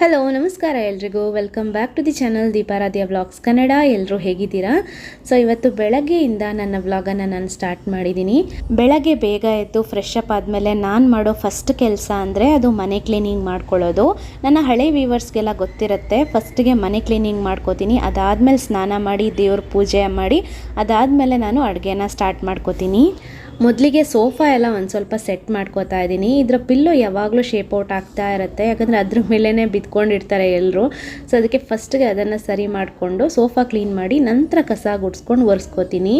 Hello ನಮಸ್ಕಾರ ಎಲ್ರಿಗೂ welcome back to the channel Deeparadhya vlogs Kannada. ಎಲ್ಲರೂ ಹೇಗಿದ್ದೀರಾ? ಸೊ ಇವತ್ತು ಬೆಳಗ್ಗೆಯಿಂದ ನನ್ನ ವ್ಲಾಗನ್ನು ನಾನು ಸ್ಟಾರ್ಟ್ ಮಾಡಿದ್ದೀನಿ. ಬೆಳಗ್ಗೆ ಬೇಗ ಎದ್ದು ಫ್ರೆಶ್ ಅಪ್ ಆದಮೇಲೆ ನಾನು ಮಾಡೋ ಫಸ್ಟ್ ಕೆಲಸ ಅಂದರೆ ಅದು ಮನೆ ಕ್ಲೀನಿಂಗ್ ಮಾಡ್ಕೊಳ್ಳೋದು. ನನ್ನ ಹಳೆ ವ್ಯೂವರ್ಸ್ಗೆಲ್ಲ ಗೊತ್ತಿರುತ್ತೆ. ಫಸ್ಟಿಗೆ ಮನೆ ಕ್ಲೀನಿಂಗ್ ಮಾಡ್ಕೋತೀನಿ, ಅದಾದಮೇಲೆ ಸ್ನಾನ ಮಾಡಿ ದೇವ್ರ ಪೂಜೆ ಮಾಡಿ ಅದಾದಮೇಲೆ ನಾನು ಅಡುಗೆನ ಸ್ಟಾರ್ಟ್ ಮಾಡ್ಕೋತೀನಿ. ಮೊದಲಿಗೆ ಸೋಫಾ ಎಲ್ಲ ಒಂದು ಸ್ವಲ್ಪ ಸೆಟ್ ಮಾಡ್ಕೋತಾ ಇದ್ದೀನಿ. ಇದರ ಪಿಲ್ಲೋ ಯಾವಾಗಲೂ ಶೇಪ್ ಔಟ್ ಆಗ್ತಾ ಇರುತ್ತೆ, ಯಾಕಂದರೆ ಅದ್ರ ಮೇಲೇ ಬಿದ್ಕೊಂಡಿರ್ತಾರೆ ಎಲ್ಲರೂ. ಸೊ ಅದಕ್ಕೆ ಫಸ್ಟ್ಗೆ ಅದನ್ನು ಸರಿ ಮಾಡಿಕೊಂಡು ಸೋಫಾ ಕ್ಲೀನ್ ಮಾಡಿ ನಂತರ ಕಸ ಗುಡಿಸ್ಕೊಂಡು ಒರೆಸ್ಕೋತೀನಿ.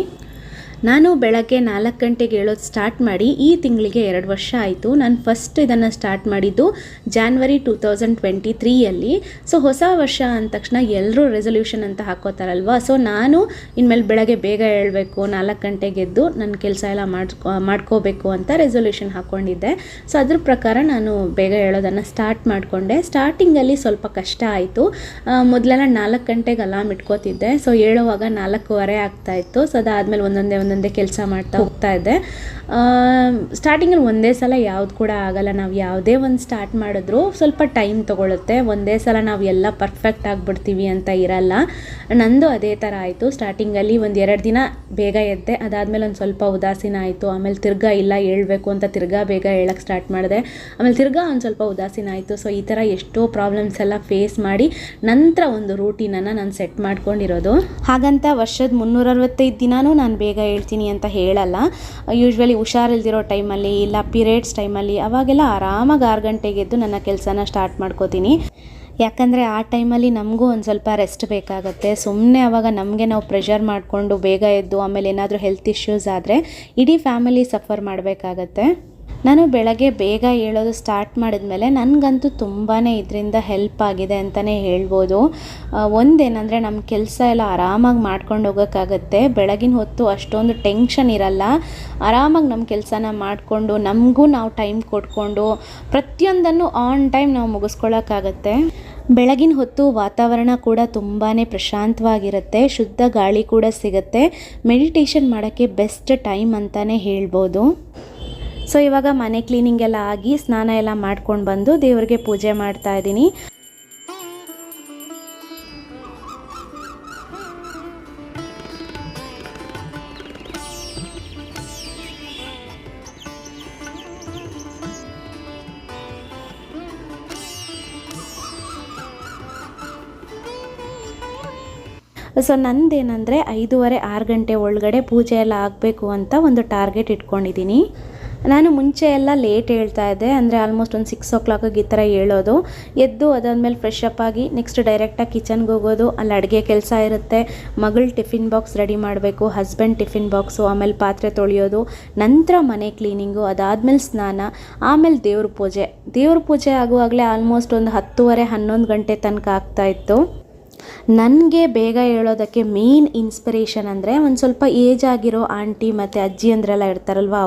ನಾನು ಬೆಳಗ್ಗೆ 4 ಗಂಟೆಗೆ ಹೇಳೋದು ಸ್ಟಾರ್ಟ್ ಮಾಡಿ ಈ ತಿಂಗಳಿಗೆ 2 ವರ್ಷ ಆಯಿತು. ನಾನು ಫಸ್ಟ್ ಇದನ್ನು ಸ್ಟಾರ್ಟ್ ಮಾಡಿದ್ದು ಜಾನ್ವರಿ 2023ಯಲ್ಲಿ. ಸೊ ಹೊಸ ವರ್ಷ ಅಂದ ತಕ್ಷಣ ಎಲ್ಲರೂ ರೆಸೊಲ್ಯೂಷನ್ ಅಂತ ಹಾಕೋತಾರಲ್ವ. ಸೊ ನಾನು ಇನ್ಮೇಲೆ ಬೆಳಗ್ಗೆ ಬೇಗ ಹೇಳಬೇಕು, 4 ಗಂಟೆಗೆ ಎದ್ದು ನನ್ನ ಕೆಲಸ ಎಲ್ಲ ಮಾಡ್ಕೋಬೇಕು ಅಂತ ರೆಸೊಲ್ಯೂಷನ್ ಹಾಕ್ಕೊಂಡಿದ್ದೆ. ಸೊ ಅದ್ರ ಪ್ರಕಾರ ನಾನು ಬೇಗ ಹೇಳೋದನ್ನು ಸ್ಟಾರ್ಟ್ ಮಾಡಿಕೊಂಡೆ. ಸ್ಟಾರ್ಟಿಂಗಲ್ಲಿ ಸ್ವಲ್ಪ ಕಷ್ಟ ಆಯಿತು. ಮೊದಲೆಲ್ಲ 4 ಗಂಟೆಗೆ ಅಲಾರ್ಮ್ ಇಟ್ಕೋತಿದ್ದೆ. ಸೊ ಹೇಳುವಾಗ 4:15 ಆಗ್ತಾಯಿತ್ತು. ಸೊ ಅದಾದಮೇಲೆ ಒಂದೊಂದೇ ಕೆಲಸ ಮಾಡ್ತಾ ಹೋಗ್ತಾ ಇದ್ದೆ. ಸ್ಟಾರ್ಟಿಂಗಲ್ಲಿ ಒಂದೇ ಸಲ ಯಾವ್ದು ಕೂಡ ಆಗಲ್ಲ. ನಾವು ಯಾವುದೇ ಒಂದು ಸ್ಟಾರ್ಟ್ ಮಾಡಿದ್ರು ಸ್ವಲ್ಪ ಟೈಮ್ ತೊಗೊಳುತ್ತೆ. ಒಂದೇ ಸಲ ನಾವು ಎಲ್ಲ ಪರ್ಫೆಕ್ಟ್ ಆಗಿಬಿಡ್ತೀವಿ ಅಂತ ಇರಲ್ಲ. ನಂದು ಅದೇ ಥರ ಆಯಿತು. ಸ್ಟಾರ್ಟಿಂಗಲ್ಲಿ 1-2 ದಿನ ಬೇಗ ಎದ್ದೆ, ಅದಾದಮೇಲೆ ಒಂದು ಸ್ವಲ್ಪ ಉದಾಸೀನ ಆಯಿತು. ಆಮೇಲೆ ತಿರ್ಗಾ ಇಲ್ಲ ಹೇಳ್ಬೇಕು ಅಂತ ತಿರ್ಗಾ ಬೇಗ ಹೇಳಕ್ಕೆ ಸ್ಟಾರ್ಟ್ ಮಾಡಿದೆ. ಆಮೇಲೆ ತಿರ್ಗಾ ಒಂದು ಸ್ವಲ್ಪ ಉದಾಸೀನ ಆಯಿತು. ಸೊ ಈ ಥರ ಎಷ್ಟೋ ಪ್ರಾಬ್ಲಮ್ಸ್ ಎಲ್ಲ ಫೇಸ್ ಮಾಡಿ ನಂತರ ಒಂದು ರೂಟೀನನ್ನು ನಾನು ಸೆಟ್ ಮಾಡ್ಕೊಂಡಿರೋದು. ಹಾಗಂತ ವರ್ಷದ 365 ದಿನವೂ ನಾನು ಬೇಗ ಹೇಳ್ತೀನಿ ಅಂತ ಹೇಳಲ್ಲ. ಯೂಶ್ವಲಿ ಹುಷಾರಿಲ್ದಿರೋ ಟೈಮಲ್ಲಿ ಇಲ್ಲ ಪೀರಿಯಡ್ಸ್ ಟೈಮಲ್ಲಿ ಅವಾಗೆಲ್ಲ ಆರಾಮಾಗಿ 6 ಗಂಟೆಗೆ ಎದ್ದು ನನ್ನ ಕೆಲಸನ ಸ್ಟಾರ್ಟ್ ಮಾಡ್ಕೋತೀನಿ. ಯಾಕಂದರೆ ಆ ಟೈಮಲ್ಲಿ ನಮಗೂ ಒಂದು ಸ್ವಲ್ಪ ರೆಸ್ಟ್ ಬೇಕಾಗುತ್ತೆ. ಸುಮ್ಮನೆ ಆವಾಗ ನಮಗೆ ನಾವು ಪ್ರೆಷರ್ ಮಾಡಿಕೊಂಡು ಬೇಗ ಎದ್ದು ಆಮೇಲೆ ಏನಾದರೂ ಹೆಲ್ತ್ ಇಶ್ಯೂಸ್ ಆದರೆ ಇಡೀ ಫ್ಯಾಮಿಲಿ ಸಫರ್ ಮಾಡಬೇಕಾಗತ್ತೆ. ನಾನು ಬೆಳಗ್ಗೆ ಬೇಗ ಹೇಳೋದು ಸ್ಟಾರ್ಟ್ ಮಾಡಿದ್ಮೇಲೆ ನನಗಂತೂ ತುಂಬಾ ಇದರಿಂದ ಹೆಲ್ಪ್ ಆಗಿದೆ ಅಂತಲೇ ಹೇಳ್ಬೋದು. ಒಂದೇನಂದರೆ ನಮ್ಮ ಕೆಲಸ ಎಲ್ಲ ಆರಾಮಾಗಿ ಮಾಡ್ಕೊಂಡು ಹೋಗೋಕ್ಕಾಗತ್ತೆ. ಬೆಳಗಿನ ಹೊತ್ತು ಅಷ್ಟೊಂದು ಟೆನ್ಷನ್ ಇರಲ್ಲ. ಆರಾಮಾಗಿ ನಮ್ಮ ಕೆಲಸನ ಮಾಡಿಕೊಂಡು ನಮಗೂ ನಾವು ಟೈಮ್ ಕೊಟ್ಕೊಂಡು ಪ್ರತಿಯೊಂದನ್ನು ಆನ್ ಟೈಮ್ ನಾವು ಮುಗಿಸ್ಕೊಳ್ಳೋಕ್ಕಾಗತ್ತೆ. ಬೆಳಗಿನ ಹೊತ್ತು ವಾತಾವರಣ ಕೂಡ ತುಂಬಾ ಪ್ರಶಾಂತವಾಗಿರುತ್ತೆ, ಶುದ್ಧ ಗಾಳಿ ಕೂಡ ಸಿಗುತ್ತೆ. ಮೆಡಿಟೇಷನ್ ಮಾಡೋಕ್ಕೆ ಬೆಸ್ಟ್ ಟೈಮ್ ಅಂತಲೇ ಹೇಳ್ಬೋದು. ಸೊ ಇವಾಗ ಮನೆ ಕ್ಲೀನಿಂಗ್ ಎಲ್ಲ ಆಗಿ ಸ್ನಾನ ಎಲ್ಲ ಮಾಡ್ಕೊಂಡು ಬಂದು ದೇವರಿಗೆ ಪೂಜೆ ಮಾಡ್ತಾ ಇದ್ದೀನಿ. ಸೊ ನಂದೇನೆಂದರೆ 5:30-6 ಗಂಟೆ ಒಳಗಡೆ ಪೂಜೆ ಎಲ್ಲ ಆಗಬೇಕು ಅಂತ ಒಂದು ಟಾರ್ಗೆಟ್ ಇಟ್ಕೊಂಡಿದ್ದೀನಿ. ನಾನು ಮುಂಚೆ ಎಲ್ಲ ಲೇಟ್ ಹೇಳ್ತಾ ಇದ್ದೆ, ಅಂದರೆ ಆಲ್ಮೋಸ್ಟ್ ಒಂದು 6 o'clock ಈ ಥರ ಹೇಳೋದು. ಎದ್ದು ಅದಾದಮೇಲೆ ಫ್ರೆಶ್ ಅಪ್ ಆಗಿ ನೆಕ್ಸ್ಟ್ ಡೈರೆಕ್ಟಾಗಿ ಕಿಚನ್ಗೆ ಹೋಗೋದು. ಅಲ್ಲಿ ಅಡುಗೆ ಕೆಲಸ ಇರುತ್ತೆ, ಮಗಳ ಟಿಫಿನ್ ಬಾಕ್ಸ್ ರೆಡಿ ಮಾಡಬೇಕು, ಹಸ್ಬೆಂಡ್ ಟಿಫಿನ್ ಬಾಕ್ಸು, ಆಮೇಲೆ ಪಾತ್ರೆ ತೊಳೆಯೋದು, ನಂತರ ಮನೆ ಕ್ಲೀನಿಂಗು, ಅದಾದಮೇಲೆ ಸ್ನಾನ, ಆಮೇಲೆ ದೇವ್ರ ಪೂಜೆ ಆಗುವಾಗಲೇ ಆಲ್ಮೋಸ್ಟ್ ಒಂದು 10:30-11 ಗಂಟೆ ತನಕ ಆಗ್ತಾಯಿತ್ತು. ನನಗೆ ಬೇಗ ಹೇಳೋದಕ್ಕೆ ಮೇನ್ ಇನ್ಸ್ಪಿರೇಷನ್ ಅಂದರೆ ಒಂದು ಸ್ವಲ್ಪ ಏಜ್ ಆಗಿರೋ ಆಂಟಿ ಮತ್ತು ಅಜ್ಜಿ ಅಂದ್ರೆಲ್ಲ ಇರ್ತಾರಲ್ವ,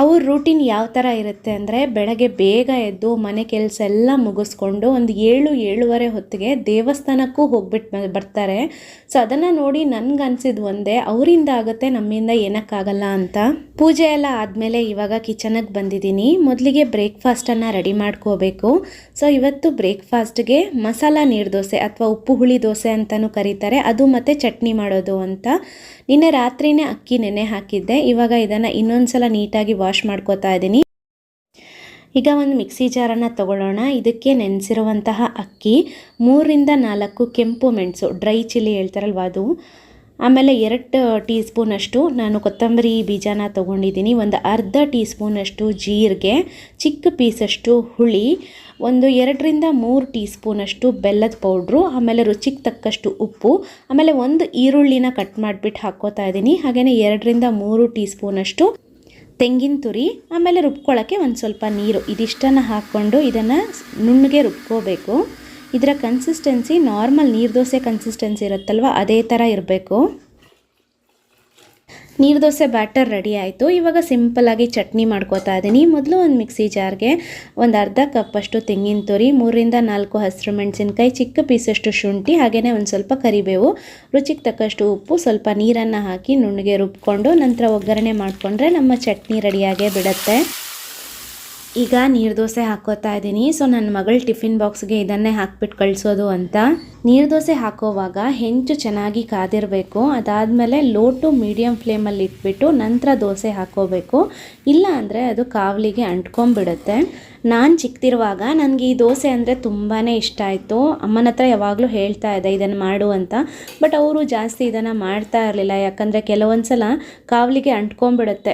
ಅವ್ರ ರೂಟೀನ್ ಯಾವ ಥರ ಇರುತ್ತೆ ಅಂದರೆ ಬೆಳಗ್ಗೆ ಬೇಗ ಎದ್ದು ಮನೆ ಕೆಲಸ ಎಲ್ಲ ಮುಗಿಸ್ಕೊಂಡು ಒಂದು 7-7:30 ಹೊತ್ತಿಗೆ ದೇವಸ್ಥಾನಕ್ಕೂ ಹೋಗ್ಬಿಟ್ಟು ಬರ್ತಾರೆ. ಸೊ ಅದನ್ನು ನೋಡಿ ನನಗನ್ಸಿದ್ದು ಒಂದೇ, ಅವರಿಂದ ಆಗುತ್ತೆ ನಮ್ಮಿಂದ ಏನಕ್ಕಾಗಲ್ಲ ಅಂತ. ಪೂಜೆ ಎಲ್ಲ ಆದಮೇಲೆ ಇವಾಗ ಕಿಚನಿಗೆ ಬಂದಿದ್ದೀನಿ. ಮೊದಲಿಗೆ ಬ್ರೇಕ್ಫಾಸ್ಟನ್ನು ರೆಡಿ ಮಾಡ್ಕೋಬೇಕು. ಸೊ ಇವತ್ತು ಬ್ರೇಕ್ಫಾಸ್ಟ್ಗೆ ಮಸಾಲ ನೀರು ದೋಸೆ ಅಥವಾ ಉಪ್ಪು ಹುಳಿ ದೋಸೆ ಅಂತಲೂ ಕರೀತಾರೆ, ಅದು ಮತ್ತು ಚಟ್ನಿ ಮಾಡೋದು ಅಂತ. ನಿನ್ನೆ ರಾತ್ರಿನೇ ಅಕ್ಕಿ ನೆನೆ ಹಾಕಿದ್ದೆ. ಇವಾಗ ಇದನ್ನು ಇನ್ನೊಂದು ಸಲ ನೀಟಾಗಿ ವಾಶ್ ಮಾಡ್ಕೋತಾ ಇದ್ದೀನಿ. ಈಗ ಒಂದು ಮಿಕ್ಸಿ ಜಾರನ್ನು ತಗೊಳ್ಳೋಣ. ಇದಕ್ಕೆ ನೆನೆಸಿರುವಂತಹ ಅಕ್ಕಿ, 3-4 ಕೆಂಪು ಮೆಣಸು, ಡ್ರೈ ಚಿಲ್ಲಿ ಹೇಳ್ತಾರಲ್ವ ಅದು, ಆಮೇಲೆ 2 ಟೀ ಸ್ಪೂನಷ್ಟು ನಾನು ಕೊತ್ತಂಬರಿ ಬೀಜನ ತೊಗೊಂಡಿದ್ದೀನಿ, ಒಂದು ಅರ್ಧ ಟೀ ಸ್ಪೂನಷ್ಟು ಜೀರಿಗೆ, ಚಿಕ್ಕ ಪೀಸಷ್ಟು ಹುಳಿ, ಒಂದು 2-3 ಟೀ ಸ್ಪೂನಷ್ಟು ಬೆಲ್ಲದ ಪೌಡ್ರು, ಆಮೇಲೆ ರುಚಿಗೆ ತಕ್ಕಷ್ಟು ಉಪ್ಪು, ಆಮೇಲೆ ಒಂದು ಈರುಳ್ಳಿನ ಕಟ್ ಮಾಡಿಬಿಟ್ಟು ಹಾಕ್ಕೋತಾ ಇದ್ದೀನಿ. ಹಾಗೆಯೇ 2-3 ಟೀ ಸ್ಪೂನಷ್ಟು ತೆಂಗಿನ ತುರಿ, ಆಮೇಲೆ ರುಬ್ಕೊಳ್ಳೋಕ್ಕೆ ಒಂದು ಸ್ವಲ್ಪ ನೀರು, ಇದಿಷ್ಟನ್ನು ಹಾಕ್ಕೊಂಡು ಇದನ್ನು ನುಣ್ಣಗೆ ರುಬ್ಕೋಬೇಕು. ಇದರ ಕನ್ಸಿಸ್ಟೆನ್ಸಿ ನಾರ್ಮಲ್ ನೀರು ದೋಸೆ ಕನ್ಸಿಸ್ಟೆನ್ಸಿ ಇರುತ್ತಲ್ವ, ಅದೇ ಥರ ಇರಬೇಕು. ನೀರು ದೋಸೆ ಬ್ಯಾಟರ್ ರೆಡಿ ಆಯಿತು. ಇವಾಗ ಸಿಂಪಲ್ಲಾಗಿ ಚಟ್ನಿ ಮಾಡ್ಕೋತಾ ಇದ್ದೀನಿ. ಮೊದಲು ಒಂದು ಮಿಕ್ಸಿ ಜಾರ್ಗೆ ಒಂದು ಅರ್ಧ ಕಪ್ಪಷ್ಟು ತೆಂಗಿನ ತುರಿ, 3-4 ಹಸಿರು ಮೆಣಸಿನ್ಕಾಯಿ, ಚಿಕ್ಕ ಪೀಸಷ್ಟು ಶುಂಠಿ, ಹಾಗೆಯೇ ಒಂದು ಸ್ವಲ್ಪ ಕರಿಬೇವು, ರುಚಿಗೆ ತಕ್ಕಷ್ಟು ಉಪ್ಪು, ಸ್ವಲ್ಪ ನೀರನ್ನು ಹಾಕಿ ನುಣ್ಣಗೆ ರುಬ್ಕೊಂಡು ನಂತರ ಒಗ್ಗರಣೆ ಮಾಡಿಕೊಂಡ್ರೆ ನಮ್ಮ ಚಟ್ನಿ ರೆಡಿಯಾಗೇ ಬಿಡುತ್ತೆ. ಈಗ ನೀರು ದೋಸೆ ಹಾಕೋತಾ ಇದ್ದೀನಿ. ಸೊ ನನ್ನ ಮಗಳ ಟಿಫಿನ್ ಬಾಕ್ಸ್ಗೆ ಇದನ್ನೇ ಹಾಕ್ಬಿಟ್ಟು ಕಳಿಸೋದು ಅಂತ. ನೀರು ದೋಸೆ ಹಾಕೋವಾಗ ಹೆಂಚು ಚೆನ್ನಾಗಿ ಕಾದಿರಬೇಕು. ಅದಾದಮೇಲೆ ಲೋ ಟು ಮೀಡಿಯಮ್ ಫ್ಲೇಮಲ್ಲಿ ಇಟ್ಬಿಟ್ಟು ನಂತರ ದೋಸೆ ಹಾಕೋಬೇಕು. ಇಲ್ಲ ಅಂದರೆ ಅದು ಕಾವಲಿಗೆ ಅಂಟ್ಕೊಂಡ್ಬಿಡುತ್ತೆ. ನಾನು ಚಿಕ್ಕದಿರುವಾಗ ನನಗೆ ಈ ದೋಸೆ ಅಂದರೆ ತುಂಬಾ ಇಷ್ಟ ಆಯಿತು. ಅಮ್ಮನ ಹತ್ರ ಯಾವಾಗಲೂ ಹೇಳ್ತಾ ಇದ್ದೆ ಇದನ್ನು ಮಾಡು ಅಂತ. ಬಟ್ ಅವರು ಜಾಸ್ತಿ ಇದನ್ನು ಮಾಡ್ತಾ ಇರಲಿಲ್ಲ, ಯಾಕಂದರೆ ಕೆಲವೊಂದು ಸಲ ಕಾವಲಿಗೆ ಅಂಟ್ಕೊಂಡ್ಬಿಡುತ್ತೆ,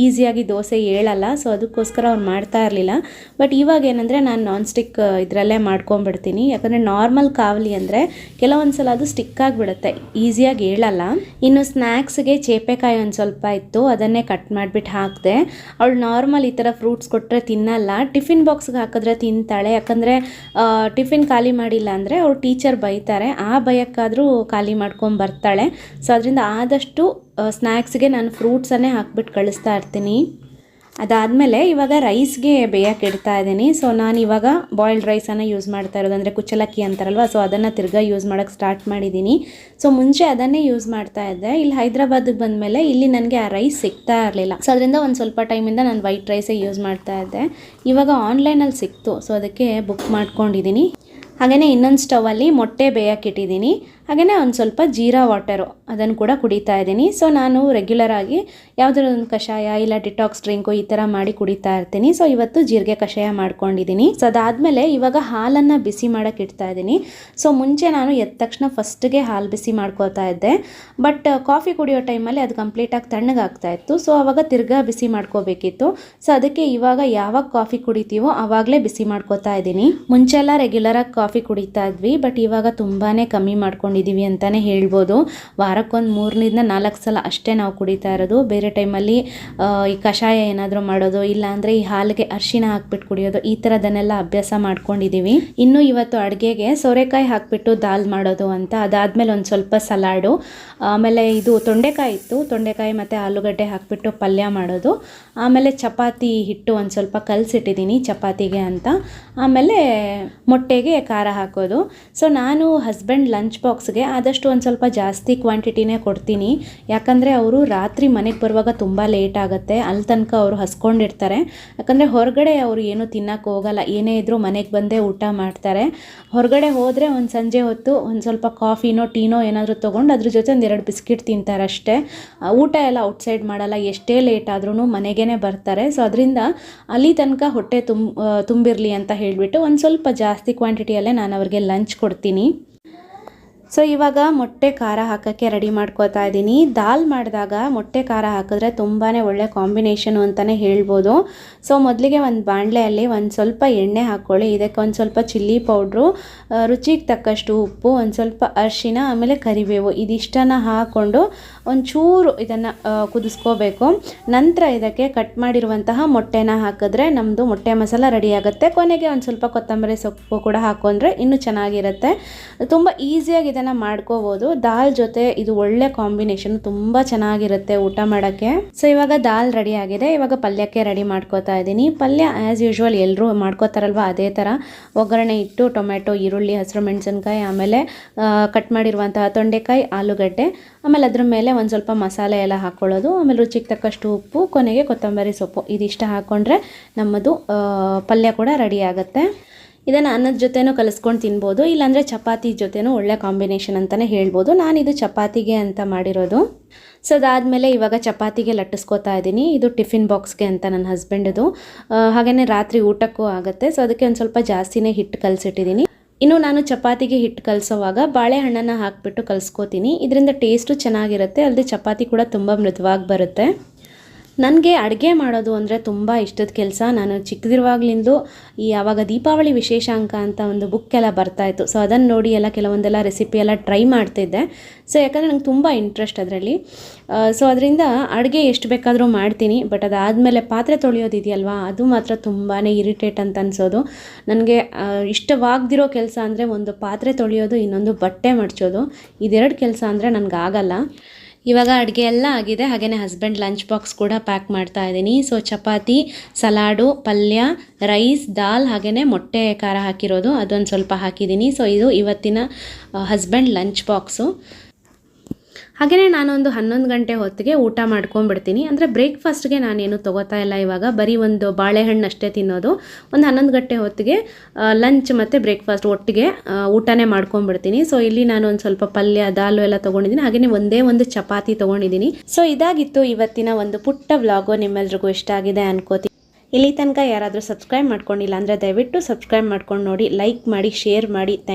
ಈಸಿಯಾಗಿ ದೋಸೆ ಏಳಲ್ಲ. ಸೊ ಅದಕ್ಕೋಸ್ಕರ ಅವ್ರು ಮಾಡ್ತಾ ಇರಲಿಲ್ಲ. ಬಟ್ ಇವಾಗ ಏನಂದರೆ ನಾನು ನಾನ್ ಸ್ಟಿಕ್ ಇದರಲ್ಲೇ ಮಾಡ್ಕೊಂಡ್ಬಿಡ್ತೀನಿ. ಯಾಕಂದರೆ ನಾರ್ಮಲ್ ಕಾವಲಿ ಅಂದರೆ ಕೆಲವೊಂದು ಸಲ ಅದು ಸ್ಟಿಕ್ ಆಗಿಬಿಡುತ್ತೆ, ಈಸಿಯಾಗಿ ಏಳಲ್ಲ. ಇನ್ನು ಸ್ನ್ಯಾಕ್ಸ್ಗೆ ಚೇಪೆಕಾಯಿ ಒಂದು ಸ್ವಲ್ಪ ಇತ್ತು, ಅದನ್ನೇ ಕಟ್ ಮಾಡಿಬಿಟ್ಟು ಹಾಕಿದೆ. ಅವಳು ನಾರ್ಮಲ್ ಈ ಥರ ಫ್ರೂಟ್ಸ್ ಕೊಟ್ಟರೆ ತಿನ್ನಲ್ಲ, ಟಿಫಿನ್ ಬಾಕ್ಸ್ಗೆ ಹಾಕಿದ್ರೆ ತಿಂತಾಳೆ. ಯಾಕಂದರೆ ಟಿಫಿನ್ ಖಾಲಿ ಮಾಡಿಲ್ಲ ಅಂದರೆ ಅವ್ರು ಟೀಚರ್ ಬೈತಾರೆ, ಆ ಭಯಕ್ಕಾದರೂ ಖಾಲಿ ಮಾಡ್ಕೊಂಡು ಬರ್ತಾಳೆ. ಸೊ ಅದರಿಂದ ಆದಷ್ಟು ಸ್ನ್ಯಾಕ್ಸ್ಗೆ ನಾನು ಫ್ರೂಟ್ಸನ್ನೇ ಹಾಕ್ಬಿಟ್ಟು ಕಳಿಸ್ತಾ ಇರ್ತೀನಿ. ಅದಾದಮೇಲೆ ಇವಾಗ ರೈಸ್ಗೆ ಬೇಯಕ್ಕೆ ಇಡ್ತಾ ಇದ್ದೀನಿ. ಸೊ ನಾನು ಇವಾಗ ಬಾಯ್ಲ್ಡ್ ರೈಸನ್ನು ಯೂಸ್ ಮಾಡ್ತಾ ಇರೋದು, ಅಂದರೆ ಕುಚ್ಚಲಕ್ಕಿ ಅಂತಾರಲ್ವ, ಸೊ ಅದನ್ನು ತಿರ್ಗಾ ಯೂಸ್ ಮಾಡೋಕ್ಕೆ ಸ್ಟಾರ್ಟ್ ಮಾಡಿದ್ದೀನಿ. ಸೊ ಮುಂಚೆ ಅದನ್ನೇ ಯೂಸ್ ಮಾಡ್ತಾ ಇದ್ದೆ. ಇಲ್ಲಿ ಹೈದ್ರಾಬಾದಿಗೆ ಬಂದಮೇಲೆ ಇಲ್ಲಿ ನನಗೆ ಆ ರೈಸ್ ಸಿಗ್ತಾ ಇರಲಿಲ್ಲ. ಸೊ ಅದರಿಂದ ಒಂದು ಸ್ವಲ್ಪ ಟೈಮಿಂದ ನಾನು ವೈಟ್ ರೈಸೇ ಯೂಸ್ ಮಾಡ್ತಾ ಇದ್ದೆ. ಇವಾಗ ಆನ್ಲೈನಲ್ಲಿ ಸಿಕ್ತು, ಸೊ ಅದಕ್ಕೆ ಬುಕ್ ಮಾಡ್ಕೊಂಡಿದ್ದೀನಿ. ಹಾಗೆಯೇ ಇನ್ನೊಂದು ಸ್ಟವಲ್ಲಿ ಮೊಟ್ಟೆ ಬೇಯಕ್ಕೆ ಇಟ್ಟಿದ್ದೀನಿ. ಹಾಗೆಯೇ ಒಂದು ಸ್ವಲ್ಪ ಜೀರಾ ವಾಟರು ಅದನ್ನು ಕೂಡ ಕುಡಿತಾ ಇದ್ದೀನಿ. ಸೊ ನಾನು ರೆಗ್ಯುಲರಾಗಿ ಯಾವುದಾದ್ರು ಒಂದು ಕಷಾಯ ಇಲ್ಲ ಡಿಟಾಕ್ಸ್ ಡ್ರಿಂಕು ಈ ಥರ ಮಾಡಿ ಕುಡಿತಾ ಇರ್ತೀನಿ. ಸೊ ಇವತ್ತು ಜೀರಿಗೆ ಕಷಾಯ ಮಾಡ್ಕೊಂಡಿದ್ದೀನಿ. ಸೊ ಅದಾದಮೇಲೆ ಇವಾಗ ಹಾಲನ್ನು ಬಿಸಿ ಮಾಡೋಕ್ಕೆ ಇಡ್ತಾ ಇದ್ದೀನಿ. ಸೊ ಮುಂಚೆ ನಾನು ಎದ್ದ ತಕ್ಷಣ ಫಸ್ಟ್ಗೆ ಹಾಲು ಬಿಸಿ ಮಾಡ್ಕೋತಾ ಇದ್ದೆ. ಬಟ್ ಕಾಫಿ ಕುಡಿಯೋ ಟೈಮಲ್ಲಿ ಅದು ಕಂಪ್ಲೀಟಾಗಿ ತಣ್ಣಗಾಗ್ತಾ ಇತ್ತು. ಸೊ ಆವಾಗ ತಿರ್ಗಾ ಬಿಸಿ ಮಾಡ್ಕೋಬೇಕಿತ್ತು. ಸೊ ಅದಕ್ಕೆ ಇವಾಗ ಯಾವಾಗ ಕಾಫಿ ಕುಡಿತೀವೋ ಆವಾಗಲೇ ಬಿಸಿ ಮಾಡ್ಕೋತಾ ಇದ್ದೀನಿ. ಮುಂಚೆಲ್ಲ ರೆಗ್ಯುಲರಾಗಿ ಕಾಫಿ ಕುಡಿತಾ ಇದ್ವಿ, ಬಟ್ ಇವಾಗ ತುಂಬಾ ಕಮ್ಮಿ ಮಾಡ್ಕೊಂಡಿದ್ದೀವಿ ಅಂತಲೇ ಹೇಳ್ಬೋದು. ವಾರಕ್ಕೊಂದು 3ರಿಂದ 4 ಸಲ ಅಷ್ಟೇ ನಾವು ಕುಡಿತಾ ಇರೋದು. ಬೇರೆ ಟೈಮಲ್ಲಿ ಈ ಕಷಾಯ ಏನಾದರೂ ಮಾಡೋದು, ಇಲ್ಲಾಂದರೆ ಈ ಹಾಲಿಗೆ ಅರಿಶಿನ ಹಾಕ್ಬಿಟ್ಟು ಕುಡಿಯೋದು, ಈ ಥರದನ್ನೆಲ್ಲ ಅಭ್ಯಾಸ ಮಾಡ್ಕೊಂಡಿದ್ದೀವಿ. ಇನ್ನು ಇವತ್ತು ಅಡುಗೆಗೆ ಸೋರೆಕಾಯಿ ಹಾಕ್ಬಿಟ್ಟು ದಾಲ್ ಮಾಡೋದು ಅಂತ. ಅದಾದಮೇಲೆ ಒಂದು ಸ್ವಲ್ಪ ಸಲಾಡು, ಆಮೇಲೆ ಇದು ತೊಂಡೆಕಾಯಿ ಇತ್ತು, ತೊಂಡೆಕಾಯಿ ಮತ್ತು ಆಲೂಗಡ್ಡೆ ಹಾಕ್ಬಿಟ್ಟು ಪಲ್ಯ ಮಾಡೋದು. ಆಮೇಲೆ ಚಪಾತಿ ಹಿಟ್ಟು ಒಂದು ಸ್ವಲ್ಪ ಕಲಸಿಟ್ಟಿದ್ದೀನಿ ಚಪಾತಿಗೆ ಅಂತ. ಆಮೇಲೆ ಮೊಟ್ಟೆಗೆ ಖಾರ ಹಾಕೋದು. ಸೊ ನಾನು ಹಸ್ಬೆಂಡ್ ಲಂಚ್ ಬಾಕ್ಸ್ಗೆ ಆದಷ್ಟು ಒಂದು ಸ್ವಲ್ಪ ಜಾಸ್ತಿ ಕ್ವಾಂಟಿಟಿನೇ ಕೊಡ್ತೀನಿ. ಯಾಕಂದರೆ ಅವರು ರಾತ್ರಿ ಮನೆಗೆ ಬರುವಾಗ ತುಂಬ ಲೇಟ್ ಆಗುತ್ತೆ, ಅಲ್ಲಿ ತನಕ ಅವರು ಹಸ್ಕೊಂಡಿರ್ತಾರೆ. ಯಾಕಂದರೆ ಹೊರಗಡೆ ಅವರು ಏನೂ ತಿನ್ನೋಕ್ಕೆ ಹೋಗಲ್ಲ, ಏನೇ ಇದ್ದರೂ ಮನೆಗೆ ಬಂದೇ ಊಟ ಮಾಡ್ತಾರೆ. ಹೊರಗಡೆ ಹೋದರೆ ಒಂದು ಸಂಜೆ ಹೊತ್ತು ಒಂದು ಸ್ವಲ್ಪ ಕಾಫಿನೋ ಟೀನೋ ಏನಾದರೂ ತೊಗೊಂಡು ಅದ್ರ ಜೊತೆ ಒಂದು 2 ಬಿಸ್ಕಿಟ್ ತಿಂತಾರೆ ಅಷ್ಟೇ. ಊಟ ಎಲ್ಲ ಔಟ್ಸೈಡ್ ಮಾಡಲ್ಲ, ಎಷ್ಟೇ ಲೇಟ್ ಆದ್ರೂ ಮನೆಗೇ ಬರ್ತಾರೆ. ಸೊ ಅದರಿಂದ ಅಲ್ಲಿ ತನಕ ಹೊಟ್ಟೆ ತುಂಬಿರಲಿ ಅಂತ ಹೇಳಿಬಿಟ್ಟು ಒಂದು ಸ್ವಲ್ಪ ಜಾಸ್ತಿ ಕ್ವಾಂಟಿಟಿಯಲ್ಲೇ ನಾನು ಅವ್ರಿಗೆ ಲಂಚ್ ಕೊಡ್ತೀನಿ. ಸೊ ಇವಾಗ ಮೊಟ್ಟೆ ಖಾರ ಹಾಕೋಕ್ಕೆ ರೆಡಿ ಮಾಡ್ಕೋತಾ ಇದ್ದೀನಿ. ದಾಲ್ ಮಾಡಿದಾಗ ಮೊಟ್ಟೆ ಖಾರ ಹಾಕಿದ್ರೆ ತುಂಬಾ ಒಳ್ಳೆ ಕಾಂಬಿನೇಷನು ಅಂತಲೇ ಹೇಳ್ಬೋದು. ಸೊ ಮೊದಲಿಗೆ ಒಂದು ಬಾಣಲೆಯಲ್ಲಿ ಒಂದು ಸ್ವಲ್ಪ ಎಣ್ಣೆ ಹಾಕ್ಕೊಳ್ಳಿ. ಇದಕ್ಕೆ ಒಂದು ಸ್ವಲ್ಪ ಚಿಲ್ಲಿ ಪೌಡ್ರು, ರುಚಿಗೆ ತಕ್ಕಷ್ಟು ಉಪ್ಪು, ಒಂದು ಸ್ವಲ್ಪ ಅರಿಶಿನ, ಆಮೇಲೆ ಕರಿಬೇವು, ಇದಿಷ್ಟನ್ನು ಹಾಕ್ಕೊಂಡು ಒಂಚೂರು ಇದನ್ನು ಕುದಿಸ್ಕೋಬೇಕು. ನಂತರ ಇದಕ್ಕೆ ಕಟ್ ಮಾಡಿರುವಂತಹ ಮೊಟ್ಟೆನ ಹಾಕಿದ್ರೆ ನಮ್ಮದು ಮೊಟ್ಟೆ ಮಸಾಲ ರೆಡಿ ಆಗುತ್ತೆ. ಕೊನೆಗೆ ಒಂದು ಸ್ವಲ್ಪ ಕೊತ್ತಂಬರಿ ಸೊಪ್ಪು ಕೂಡ ಹಾಕೊಂಡ್ರೆ ಇನ್ನೂ ಚೆನ್ನಾಗಿರುತ್ತೆ. ತುಂಬ ಈಸಿಯಾಗಿ ಇದನ್ನು ಮಾಡ್ಕೋಬೋದು. ದಾಲ್ ಜೊತೆ ಇದು ಒಳ್ಳೆ ಕಾಂಬಿನೇಷನ್, ತುಂಬ ಚೆನ್ನಾಗಿರುತ್ತೆ ಊಟ ಮಾಡೋಕ್ಕೆ. ಸೊ ಇವಾಗ ದಾಲ್ ರೆಡಿ ಆಗಿದೆ. ಇವಾಗ ಪಲ್ಯಕ್ಕೆ ರೆಡಿ ಮಾಡ್ಕೋತಾ ಇದ್ದೀನಿ. ಪಲ್ಯ ಆ್ಯಸ್ ಯೂಶ್ವಲ್ ಎಲ್ಲರೂ ಮಾಡ್ಕೋತಾರಲ್ವ ಅದೇ ಥರ ಒಗ್ಗರಣೆ ಇಟ್ಟು ಟೊಮೆಟೊ, ಈರುಳ್ಳಿ, ಹಸಿರು ಮೆಣಸಿನ್ಕಾಯಿ, ಆಮೇಲೆ ಕಟ್ ಮಾಡಿರುವಂತಹ ತೊಂಡೆಕಾಯಿ, ಆಲೂಗಡ್ಡೆ, ಆಮೇಲೆ ಅದ್ರ ಮೇಲೆ ಒಂದು ಸ್ವಲ್ಪ ಮಸಾಲೆ ಎಲ್ಲ ಹಾಕ್ಕೊಳ್ಳೋದು, ಆಮೇಲೆ ರುಚಿಗೆ ತಕ್ಕಷ್ಟು ಉಪ್ಪು, ಕೊನೆಗೆ ಕೊತ್ತಂಬರಿ ಸೊಪ್ಪು, ಇದಿಷ್ಟ ಹಾಕ್ಕೊಂಡ್ರೆ ನಮ್ಮದು ಪಲ್ಯ ಕೂಡ ರೆಡಿ ಆಗುತ್ತೆ. ಇದನ್ನು ಅನ್ನದ ಜೊತೆನೂ ಕಲಿಸ್ಕೊಂಡು ತಿನ್ಬೋದು, ಇಲ್ಲಾಂದರೆ ಚಪಾತಿ ಜೊತೆನೂ ಒಳ್ಳೆ ಕಾಂಬಿನೇಷನ್ ಅಂತಲೇ ಹೇಳ್ಬೋದು. ನಾನಿದು ಚಪಾತಿಗೆ ಅಂತ ಮಾಡಿರೋದು. ಸೊ ಅದಾದಮೇಲೆ ಇವಾಗ ಚಪಾತಿಗೆ ಲಟ್ಟಿಸ್ಕೋತಾ ಇದ್ದೀನಿ. ಇದು ಟಿಫಿನ್ ಬಾಕ್ಸ್ಗೆ ಅಂತ ನನ್ನ ಹಸ್ಬೆಂಡದು, ಹಾಗೆಯೇ ರಾತ್ರಿ ಊಟಕ್ಕೂ ಆಗುತ್ತೆ. ಸೊ ಅದಕ್ಕೆ ಒಂದು ಸ್ವಲ್ಪ ಜಾಸ್ತಿನೇ ಹಿಟ್ಟು ಕಲಸಿಟ್ಟಿದ್ದೀನಿ. ಇನ್ನು ನಾನು ಚಪಾತಿಗೆ ಹಿಟ್ಟು ಕಲಿಸೋವಾಗ ಬಾಳೆಹಣ್ಣನ್ನು ಹಾಕಿಬಿಟ್ಟು ಕಲಿಸ್ಕೋತೀನಿ. ಇದರಿಂದ ಟೇಸ್ಟು ಚೆನ್ನಾಗಿರುತ್ತೆ, ಅಲ್ಲದೆ ಚಪಾತಿ ಕೂಡ ತುಂಬ ಮೃದುವಾಗಿ ಬರುತ್ತೆ. ನನಗೆ ಅಡುಗೆ ಮಾಡೋದು ಅಂದರೆ ತುಂಬ ಇಷ್ಟದ ಕೆಲಸ. ನಾನು ಚಿಕ್ಕದಿರುವಾಗಲಿಂದು ಆವಾಗ ದೀಪಾವಳಿ ವಿಶೇಷಾಂಕ ಅಂತ ಒಂದು ಬುಕ್ ಎಲ್ಲ ಬರ್ತಾಯಿತ್ತು. ಸೊ ಅದನ್ನು ನೋಡಿ ಎಲ್ಲ ಕೆಲವೊಂದೆಲ್ಲ ರೆಸಿಪಿ ಎಲ್ಲ ಟ್ರೈ ಮಾಡ್ತಿದ್ದೆ. ಸೊ ಯಾಕಂದರೆ ನಂಗೆ ತುಂಬ ಇಂಟ್ರೆಸ್ಟ್ ಅದರಲ್ಲಿ. ಸೊ ಅದರಿಂದ ಅಡುಗೆ ಎಷ್ಟು ಬೇಕಾದರೂ ಮಾಡ್ತೀನಿ. ಬಟ್ ಅದಾದಮೇಲೆ ಪಾತ್ರೆ ತೊಳೆಯೋದಿದೆಯಲ್ವಾ, ಅದು ಮಾತ್ರ ತುಂಬಾ ಇರಿಟೇಟ್ ಅಂತ ಅನಿಸೋದು ನನಗೆ. ಇಷ್ಟವಾಗದಿರೋ ಕೆಲಸ ಅಂದರೆ ಒಂದು ಪಾತ್ರೆ ತೊಳೆಯೋದು, ಇನ್ನೊಂದು ಬಟ್ಟೆ ಮಡಚೋದು. ಇದೆರಡು ಕೆಲಸ ಅಂದರೆ ನನಗಾಗಲ್ಲ. ಇವಾಗ ಅಡುಗೆ ಎಲ್ಲ ಆಗಿದೆ. ಹಾಗೆಯೇ ಹಸ್ಬೆಂಡ್ ಲಂಚ್ ಬಾಕ್ಸ್ ಕೂಡ ಪ್ಯಾಕ್ ಮಾಡ್ತಾ ಇದ್ದೀನಿ. ಸೊ ಚಪಾತಿ, ಸಲಾಡು, ಪಲ್ಯ, ರೈಸ್, ದಾಲ್, ಹಾಗೆಯೇ ಮೊಟ್ಟೆ ಖಾರ ಹಾಕಿರೋದು ಅದೊಂದು ಸ್ವಲ್ಪ ಹಾಕಿದ್ದೀನಿ. ಸೊ ಇದು ಇವತ್ತಿನ ಹಸ್ಬೆಂಡ್ ಲಂಚ್ ಬಾಕ್ಸು. ಹಾಗೆಯೇ ನಾನೊಂದು 11 ಗಂಟೆ ಹೊತ್ತಿಗೆ ಊಟ ಮಾಡ್ಕೊಂಡ್ಬಿಡ್ತೀನಿ. ಅಂದರೆ ಬ್ರೇಕ್ಫಾಸ್ಟ್ಗೆ ನಾನೇನು ತೊಗೋತಾ ಇಲ್ಲ ಇವಾಗ, ಬರೀ ಒಂದು ಬಾಳೆಹಣ್ಣು ಅಷ್ಟೇ ತಿನ್ನೋದು. ಒಂದು 11 ಗಂಟೆ ಹೊತ್ತಿಗೆ ಲಂಚ್ ಮತ್ತು ಬ್ರೇಕ್ಫಾಸ್ಟ್ ಒಟ್ಟಿಗೆ ಊಟನೇ ಮಾಡ್ಕೊಂಡ್ಬಿಡ್ತೀನಿ. ಸೊ ಇಲ್ಲಿ ನಾನು ಒಂದು ಸ್ವಲ್ಪ ಪಲ್ಯ ದಾಲು ಎಲ್ಲ ತೊಗೊಂಡಿದ್ದೀನಿ. ಹಾಗೆಯೇ ಒಂದೇ ಒಂದು ಚಪಾತಿ ತೊಗೊಂಡಿದ್ದೀನಿ. ಸೊ ಇದಾಗಿತ್ತು ಇವತ್ತಿನ ಒಂದು ಪುಟ್ಟ ವ್ಲಾಗು. ನಿಮ್ಮೆಲ್ರಿಗೂ ಇಷ್ಟ ಆಗಿದೆ ಅನ್ಕೋತೀನಿ. ಇಲ್ಲಿ ತನಕ ಯಾರಾದರೂ ಸಬ್ಸ್ಕ್ರೈಬ್ ಮಾಡ್ಕೊಂಡಿಲ್ಲ ಅಂದರೆ ದಯವಿಟ್ಟು ಸಬ್ಸ್ಕ್ರೈಬ್ ಮಾಡ್ಕೊಂಡು ನೋಡಿ, ಲೈಕ್ ಮಾಡಿ, ಶೇರ್ ಮಾಡಿ.